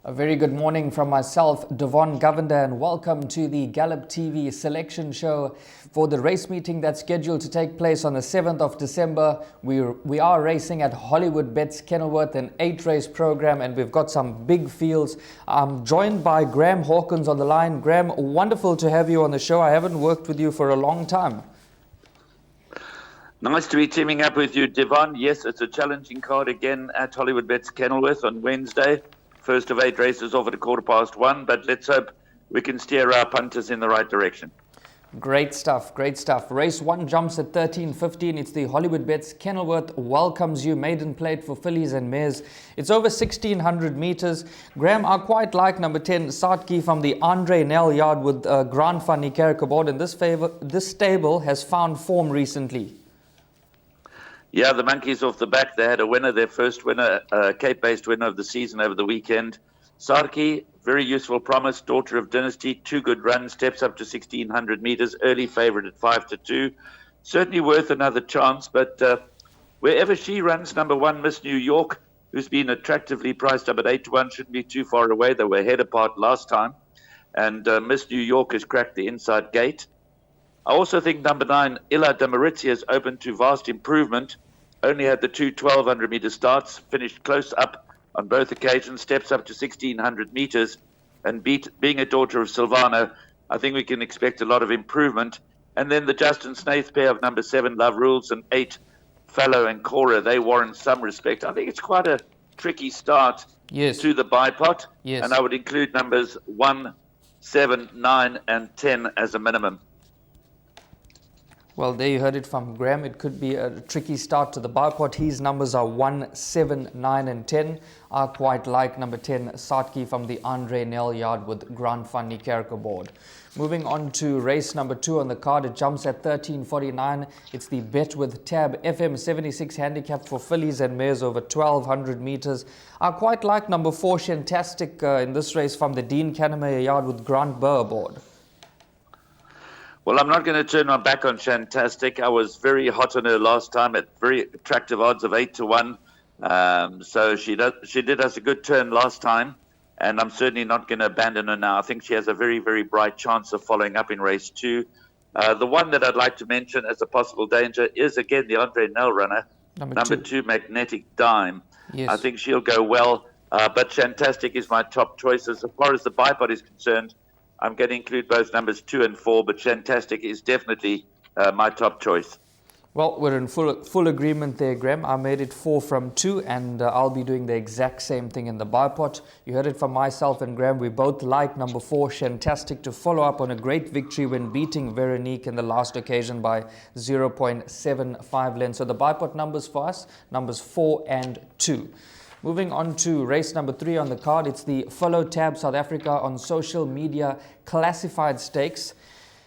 A very good morning from myself, Devon Govender, and welcome to the Gallop TV selection show for the race meeting that's scheduled to take place on the 7th of December. We are racing at Hollywoodbets Kenilworth, an 8-race program, and we've got some big fields. I'm joined by Graham Hawkins on the line. Graham, wonderful to have you on the show. I haven't worked with you for a long time. Nice to be teaming up with you, Devon. Yes, it's a challenging card again at Hollywoodbets Kenilworth on Wednesday. First of 8 races off at 1:15, but let's hope we can steer our punters in the right direction. Great stuff, great stuff. Race 1 jumps at 13:15. It's the Hollywoodbets Kenilworth Welcomes You maiden plate for fillies and mares. It's over 1,600 meters. Graham, I quite like number 10, Satki from the Andre Nel yard with Grand Van Niekerk aboard, and this stable has found form recently. Yeah, the monkeys off the back. They had a winner, their first winner, Cape-based winner of the season over the weekend. Sarki, very useful promise, daughter of Dynasty, 2 good runs, steps up to 1,600 meters, early favorite at 5-2. Certainly worth another chance, but wherever she runs, number 1, Miss New York, who's been attractively priced up at 8-1, shouldn't be too far away. They were head apart last time, and Miss New York has cracked the inside gate. I also think number 9, Illa de Mauritia, is open to vast improvement. Only had the 2 1,200-meter starts, finished close up on both occasions, steps up to 1,600 meters, and being a daughter of Silvano, I think we can expect a lot of improvement. And then the Justin Snaith pair of number 7, Love Rules, and 8, Fallow and Cora, they warrant some respect. I think it's quite a tricky start to the bipot, and I would include numbers 1, 7, 9, and 10 as a minimum. Well, there you heard it from Graham. It could be a tricky start to the bipot. His numbers are 1, 7, 9, and 10. I quite like number 10, Satki from the Andre Nel yard with Grand Van Niekerk aboard. Moving on to race number 2 on the card. It jumps at 13:49. It's the Bet with Tab FM 76 handicap for fillies and mares over 1,200 meters. I quite like number 4, Shantastic, in this race from the Dean Cannemeyer yard with Grant Burr aboard. Well, I'm not going to turn my back on Shantastic. I was very hot on her last time at very attractive odds of 8-1. So she did us a good turn last time, and I'm certainly not going to abandon her now. I think she has a very, very bright chance of following up in race 2. The one that I'd like to mention as a possible danger is, again, the Andre Nel runner, number 2, Magnetic Dime. Yes. I think she'll go well, but Shantastic is my top choice. As far as the bipod is concerned, I'm going to include both numbers 2 and 4, but Shantastic is definitely my top choice. Well, we're in full agreement there, Graham. I made it 4 from 2, and I'll be doing the exact same thing in the bipot. You heard it from myself and Graham. We both like number 4, Shantastic, to follow up on a great victory when beating Veronique in the last occasion by 0.75 lengths. So the bipot numbers for us, numbers 4 and 2. Moving on to race number 3 on the card, it's the Follow Tab South Africa on social media classified stakes.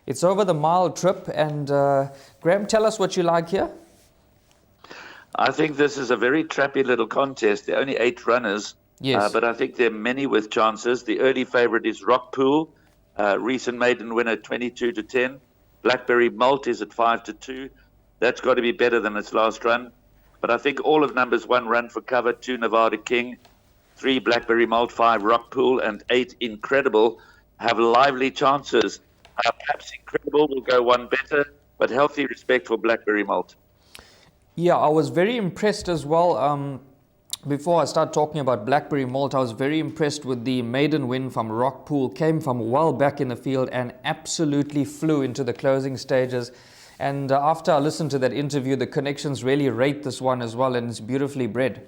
It's over the mile trip, and Graham, tell us what you like here. I think this is a very trappy little contest. There are only 8 runners, but I think there are many with chances. The early favorite is Rockpool, recent maiden winner 22-10. Blackberry Malt is at 5-2. That's got to be better than its last run. But I think all of numbers 1, Run for Cover, 2, Nevada King, 3, Blackberry Malt, 5, Rockpool, and 8, Incredible have lively chances. Perhaps Incredible will go one better, but healthy respect for Blackberry Malt. Yeah, I was very impressed as well. Before I start talking about Blackberry Malt, I was very impressed with the maiden win from Rockpool. Came from well back in the field and absolutely flew into the closing stages. And after I listened to that interview, the connections really rate this one as well, and it's beautifully bred.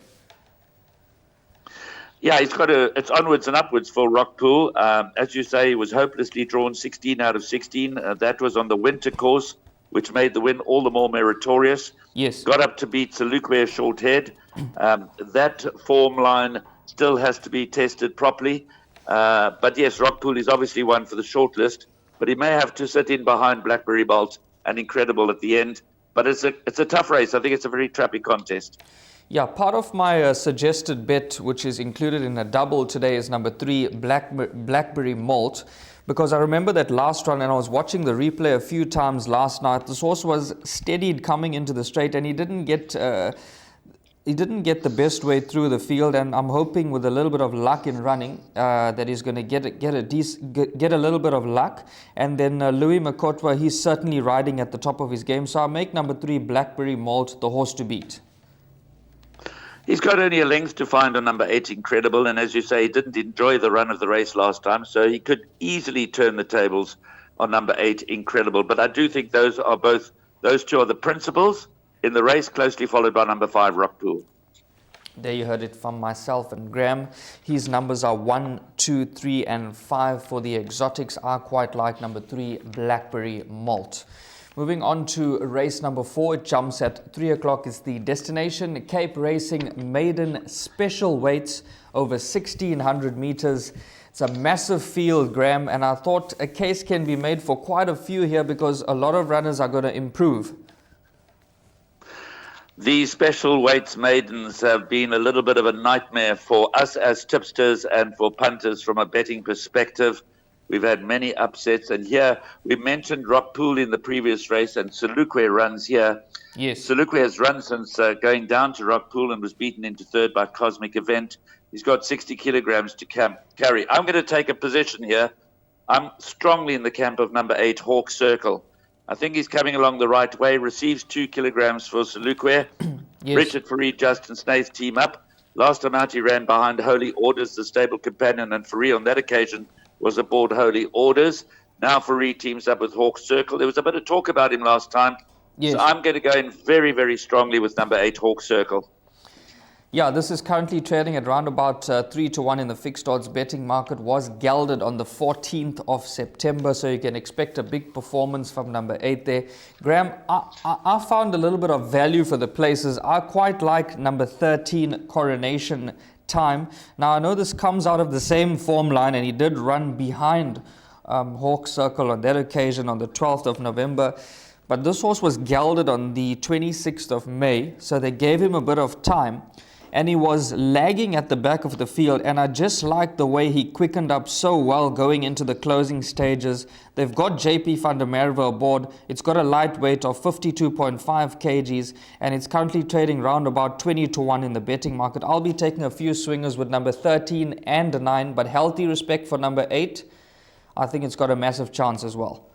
Yeah, it's onwards and upwards for Rockpool. As you say, he was hopelessly drawn 16 out of 16. That was on the winter course, which made the win all the more meritorious. Yes. Got up to beat Salukwe short head. That form line still has to be tested properly. But yes, Rockpool is obviously one for the short list, but he may have to sit in behind Blackberry Bolt and Incredible at the end. But it's a tough race. I think it's a very trappy contest. Yeah, part of my suggested bet, which is included in a double today, is number 3, Blackberry Malt. Because I remember that last run, and I was watching the replay a few times last night. This horse was steadied coming into the straight, and he didn't get he didn't get the best way through the field, and I'm hoping with a little bit of luck in running that he's going to get a little bit of luck. And then Louis Makotwa, he's certainly riding at the top of his game. So I'll make number 3 Blackberry Malt the horse to beat. He's got only a length to find on number 8, Incredible, and as you say, he didn't enjoy the run of the race last time, so he could easily turn the tables on number 8, Incredible. But I do think those two are the principals in the race, closely followed by number 5, Rockpool. There you heard it from myself and Graham. His numbers are 1, 2, 3, and 5 for the exotics. I quite like number 3, Blackberry Malt. Moving on to race number 4, it jumps at 3 o'clock. It's the Destination Cape Racing Maiden Special Weights over 1,600 meters. It's a massive field, Graham, and I thought a case can be made for quite a few here because a lot of runners are going to improve. These special weights maidens have been a little bit of a nightmare for us as tipsters and for punters from a betting perspective. We've had many upsets, and here we mentioned Rockpool in the previous race, and Selukwe runs here. Yes. Selukwe has run since going down to Rockpool and was beaten into third by Cosmic Event. He's got 60 kilograms to carry. I'm going to take a position here. I'm strongly in the camp of number 8, Hawk Circle. I think he's coming along the right way, receives 2 kilograms for Selukwe. Yes. Richard Farid, Justin Snaith team up. Last time out he ran behind Holy Orders, the stable companion, and Farid on that occasion was aboard Holy Orders. Now Farid teams up with Hawk Circle. There was a bit of talk about him last time. Yes. So I'm going to go in very, very strongly with number 8, Hawk Circle. Yeah, this is currently trading at around about 3-1 in the fixed odds betting market. Was gelded on the 14th of September, so you can expect a big performance from number 8 there. Graham, I found a little bit of value for the places. I quite like number 13, Coronation Time. Now, I know this comes out of the same form line, and he did run behind Hawk Circle on that occasion on the 12th of November. But this horse was gelded on the 26th of May, so they gave him a bit of time. And he was lagging at the back of the field, and I just liked the way he quickened up so well going into the closing stages. They've got JP van der Merwe aboard. It's got a lightweight of 52.5 kgs, and it's currently trading round about 20-1 in the betting market. I'll be taking a few swingers with number 13 and 9, but healthy respect for number 8. I think it's got a massive chance as well.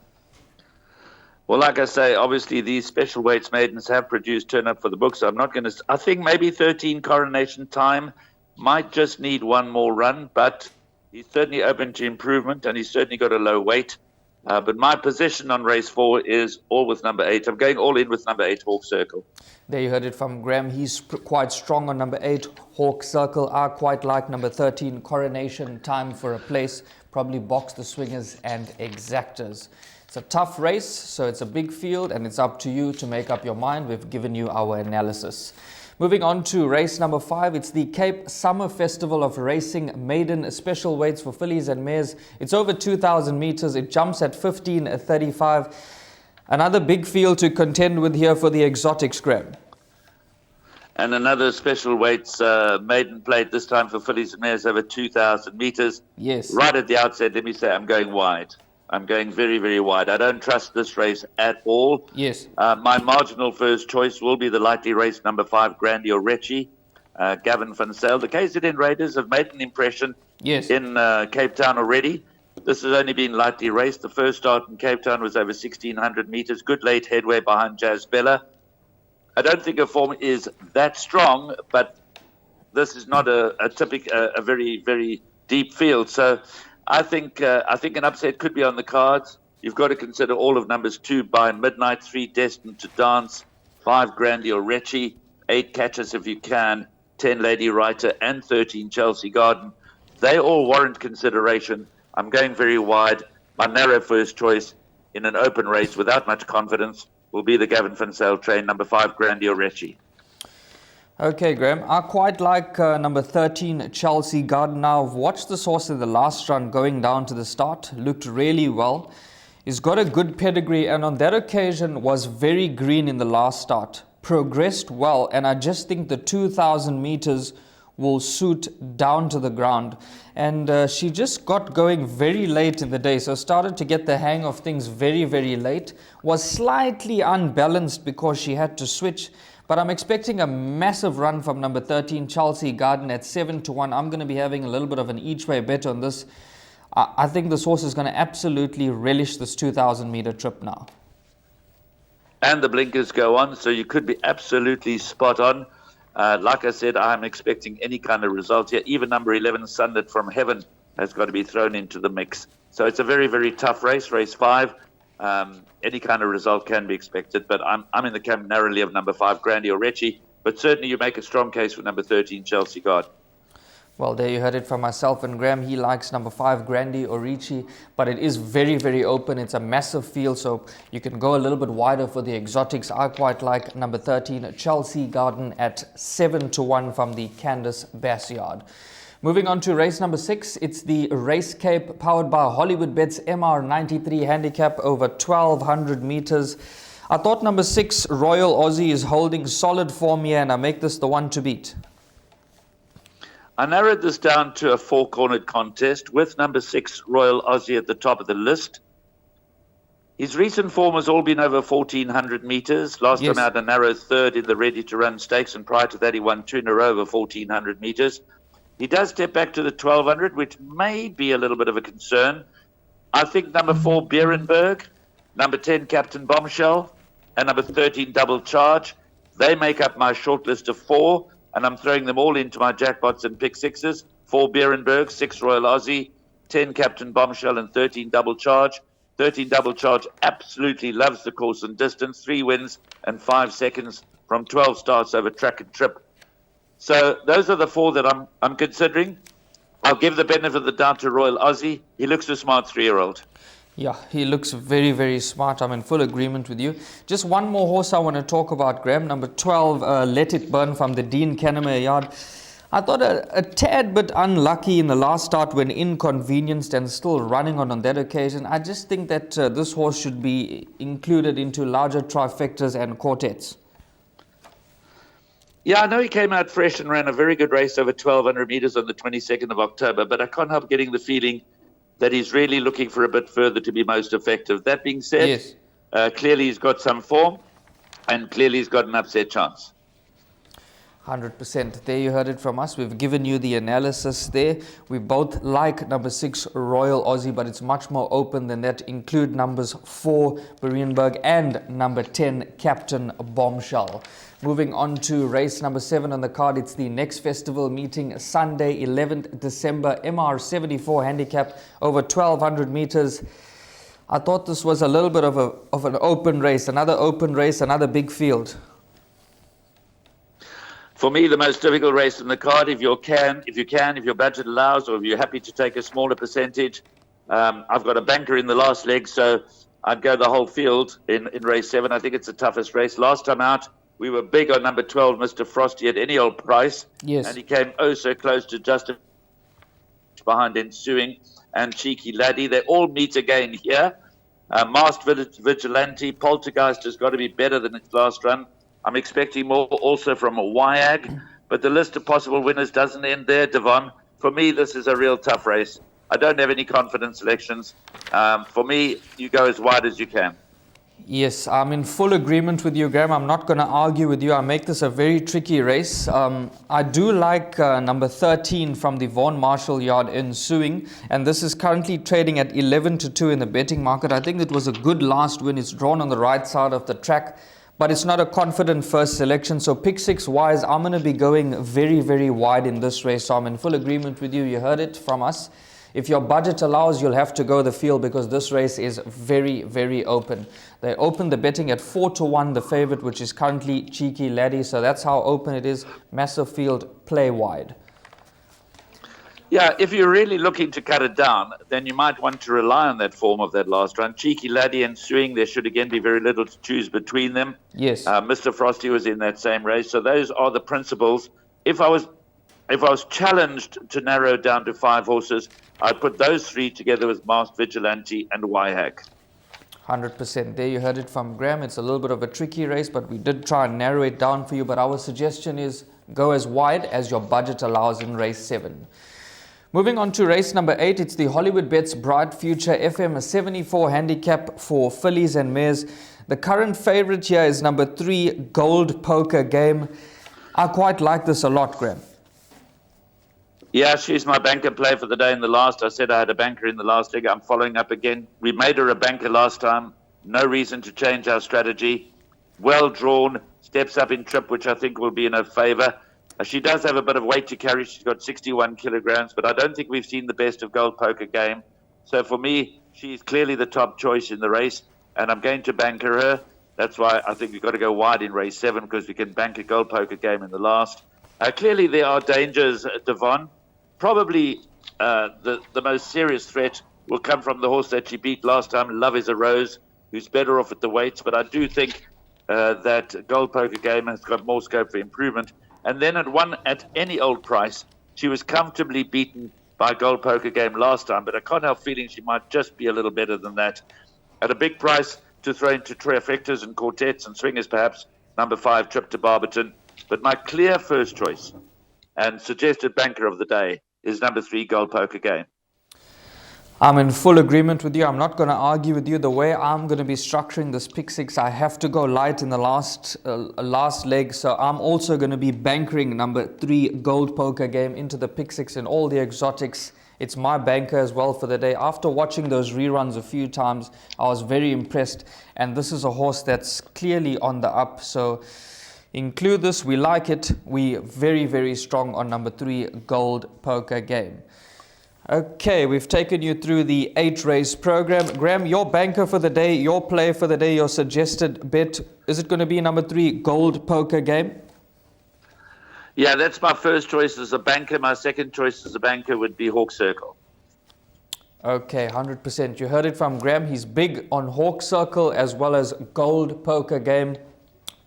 Well, like I say, obviously these special weights maidens have produced turn up for the books. I'm not going to. I think maybe 13 Coronation Time might just need one more run, but he's certainly open to improvement, and he's certainly got a low weight. But my position on race 4 is all with number 8. I'm going all in with number 8, Hawk Circle. There you heard it from Graham. He's quite strong on number 8, Hawk Circle. I quite like number 13, Coronation Time for a place. Probably box the swingers and exactors. It's a tough race, so it's a big field, and it's up to you to make up your mind. We've given you our analysis. Moving on to race number 5, it's the Cape Summer Festival of Racing Maiden Special Weights for fillies and mares. It's over 2,000 meters. It jumps at 15.35. Another big field to contend with here for the exotics, Graham. And another special weights maiden plate, this time for fillies and mares over 2,000 meters. Yes. Right at the outset, let me say I'm going wide. I'm going very, very wide. I don't trust this race at all. Yes. My marginal first choice will be the lightly raced number 5, Grandi Orechi, Gavin van Zyl. The KZN Raiders have made an impression in Cape Town already. This has only been lightly raced. The first start in Cape Town was over 1,600 meters. Good late headway behind Jazz Bella. I don't think her form is that strong, but this is not a very, very deep field. So I think an upset could be on the cards. You've got to consider all of numbers 2 by Midnight, 3 Destined to Dance, 5 Grandi Orechi, 8 Catches If You Can, 10 Lady Writer, and 13 Chelsea Garden. They all warrant consideration. I'm going very wide. My narrow first choice in an open race without much confidence will be the Gavin van Zyl train, number 5 Grandi Orechi. Okay, Graham, I quite like number 13, Chelsea Garden. Now, I've watched this horse in the last run going down to the start. Looked really well. He's got a good pedigree, and on that occasion was very green in the last start. Progressed well, and I just think the 2,000 meters will suit down to the ground. And she just got going very late in the day, so started to get the hang of things very, very late. Was slightly unbalanced because she had to switch, But I'm expecting a massive run from number 13, Chelsea Garden, at 7-1. I'm going to be having a little bit of an each-way bet on this. I think this horse is going to absolutely relish this 2,000-meter trip now. And the blinkers go on, so you could be absolutely spot on. Like I said, I'm expecting any kind of result here. Even number 11, Sunlit from Heaven, has got to be thrown into the mix. So it's a very, very tough race, race 5. Any kind of result can be expected, but I'm in the camp narrowly of number 5, Grandy Orechi. But certainly you make a strong case for number 13, Chelsea Garden. Well, there you heard it from myself and Graham. He likes number 5, Grandy Orechi, but it is very, very open. It's a massive field, so you can go a little bit wider for the exotics. I quite like number 13, Chelsea Garden, at 7-1 from the Candice Bassyard. Moving on to race number 6, it's the Race Cape powered by Hollywoodbets MR93 handicap over 1,200 meters. I thought number 6, Royal Aussie, is holding solid form here, and I make this the one to beat. I narrowed this down to a 4-cornered contest with number 6, Royal Aussie, at the top of the list. His recent form has all been over 1,400 meters. Last time out, a narrow third in the ready-to-run stakes, and prior to that, he won 2 in a row over 1,400 meters. He does step back to the 1,200, which may be a little bit of a concern. I think number 4, Beerenberg, number 10, Captain Bombshell, and number 13, Double Charge, they make up my short list of 4. And I'm throwing them all into my jackpots and pick 6s. 4 Beerenberg, 6 Royal Aussie, 10 Captain Bombshell, and 13 Double Charge. 13 Double Charge absolutely loves the course and distance. 3 wins and 5 seconds from 12 starts over track and trip. So those are the 4 that I'm considering. I'll give the benefit of the doubt to Royal Aussie. He looks a smart 3-year-old. Yeah, he looks very, very smart. I'm in full agreement with you. Just one more horse I want to talk about, Graham. Number 12, Let It Burn from the Dean Kenilworth yard. I thought a tad bit unlucky in the last start when inconvenienced and still running on that occasion. I just think that this horse should be included into larger trifectas and quartets. Yeah, I know he came out fresh and ran a very good race over 1,200 meters on the 22nd of October, but I can't help getting the feeling that he's really looking for a bit further to be most effective. That being said, clearly he's got some form, and clearly he's got an upset chance. 100%. There you heard it from us. We've given you the analysis there. We both like number 6, Royal Aussie, but it's much more open than that. Include numbers 4, Beerenberg, and number 10, Captain Bombshell. Moving on to race number 7 on the card, it's the Next Festival meeting, Sunday, 11th December, MR74 handicap over 1,200 meters. I thought this was a little bit of an open race, another big field. For me, the most difficult race in the card, if your budget allows, or if you're happy to take a smaller percentage. I've got a banker in the last leg, so I'd go the whole field in race 7. I think it's the toughest race. Last time out, we were big on number 12, Mr. Frosty, at any old price. Yes. And he came so close to just behind Ensuing and Cheeky Laddie. They all meet again here. Masked Vigilante, Poltergeist has got to be better than its last run. I'm expecting more also from a YAG, but the list of possible winners doesn't end there, Devon. For me, this is a real tough race. I don't have any confident selections. For me, you go as wide as you can. Yes, I'm in full agreement with you, Graham. I'm not going to argue with you. I make this a very tricky race. I do like number 13 from the Vaughan Marshall yard, Ensuing, and this is currently trading at 11-2 in the betting market. I think it was a good last win. It's drawn on the right side of the track, but it's not a confident first selection. So pick 6 wise, I'm going to be going very, very wide in this race. So I'm in full agreement with you. You heard it from us. If your budget allows, you'll have to go the field because this race is very, very open. They opened the betting at 4-1, the favorite, which is currently Cheeky Laddie. So that's how open it is. Massive field, play wide. Yeah, if you're really looking to cut it down, then you might want to rely on that form of that last run. Cheeky Laddie and Ensuing, there should again be very little to choose between them. Yes. Mr. Frosty was in that same race. So those are the principles. If I was challenged to narrow it down to 5 horses, I'd put those 3 together with Masked Vigilante and YHAG. 100%. There you heard it from Graham. It's a little bit of a tricky race, but we did try and narrow it down for you. But our suggestion is go as wide as your budget allows in race 7. Moving on to race number 8, it's the Hollywoodbets Bright Future FM 74 handicap for fillies and mares. The current favorite here is number 3, Gold Poker Game. I quite like this a lot, Graham. Yeah, she's my banker play for the day in the last. I said I had a banker in the last leg. I'm following up again. We made her a banker last time. No reason to change our strategy. Well drawn, steps up in trip, which I think will be in her favour. She does have a bit of weight to carry. She's got 61 kilograms, but I don't think we've seen the best of Gold Poker Game. So for me, she's clearly the top choice in the race, and I'm going to banker her. That's why I think we've got to go wide in race 7, because we can bank a Gold Poker Game in the last. Clearly there are dangers, Devon. Probably the most serious threat will come from the horse that she beat last time, Love is a Rose, who's better off at the weights. But I do think that Gold Poker Game has got more scope for improvement. And then at any old price, she was comfortably beaten by Gold Poker Game last time. But I can't help feeling she might just be a little better than that. At a big price to throw into trifectas and quartets and swingers, perhaps, number 5, Trip to Barberton. But my clear first choice and suggested banker of the day is number 3, Gold Poker Game. I'm in full agreement with you. I'm not going to argue with you. The way I'm going to be structuring this pick 6, I have to go light in the last leg. So I'm also going to be bankering number 3, Gold Poker Game, into the pick 6 and all the exotics. It's my banker as well for the day. After watching those reruns a few times, I was very impressed. And this is a horse that's clearly on the up. So include this. We like it. We very, very strong on number 3, Gold Poker Game. Okay, we've taken you through the 8-race program. Graham, your banker for the day, your play for the day, your suggested bet, is it going to be number 3, Gold Poker Game? Yeah, that's my first choice as a banker. My second choice as a banker would be Hawk Circle. Okay, 100%. You heard it from Graham. He's big on Hawk Circle as well as Gold Poker Game.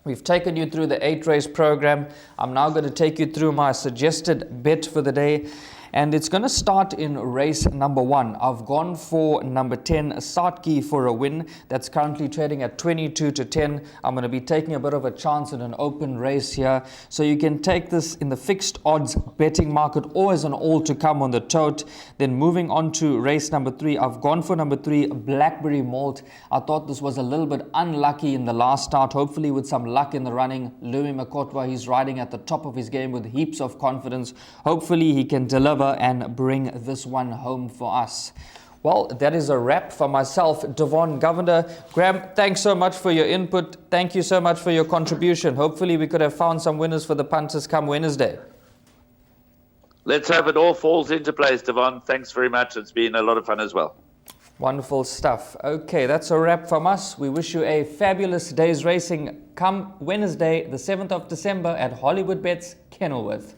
We've taken you through the 8-race program. I'm now going to take you through my suggested bet for the day. And it's going to start in race number 1. I've gone for number 10, Satki, for a win. That's currently trading at 22-10. I'm going to be taking a bit of a chance in an open race here. So you can take this in the fixed odds betting market or as an all to come on the tote. Then moving on to race number 3, I've gone for number 3, Blackberry Malt. I thought this was a little bit unlucky in the last start. Hopefully with some luck in the running. Louis Makotwa, he's riding at the top of his game with heaps of confidence. Hopefully he can deliver and bring this one home for us. Well, that is a wrap for myself, Devon Governor. Graham, thanks so much for your input. Thank you so much for your contribution. Hopefully we could have found some winners for the punters come Wednesday. Let's hope it all falls into place, Devon. Thanks very much. It's been a lot of fun as well. Wonderful stuff. Okay, that's a wrap from us. We wish you a fabulous day's racing come Wednesday, the 7th of December at Hollywoodbets Kenilworth.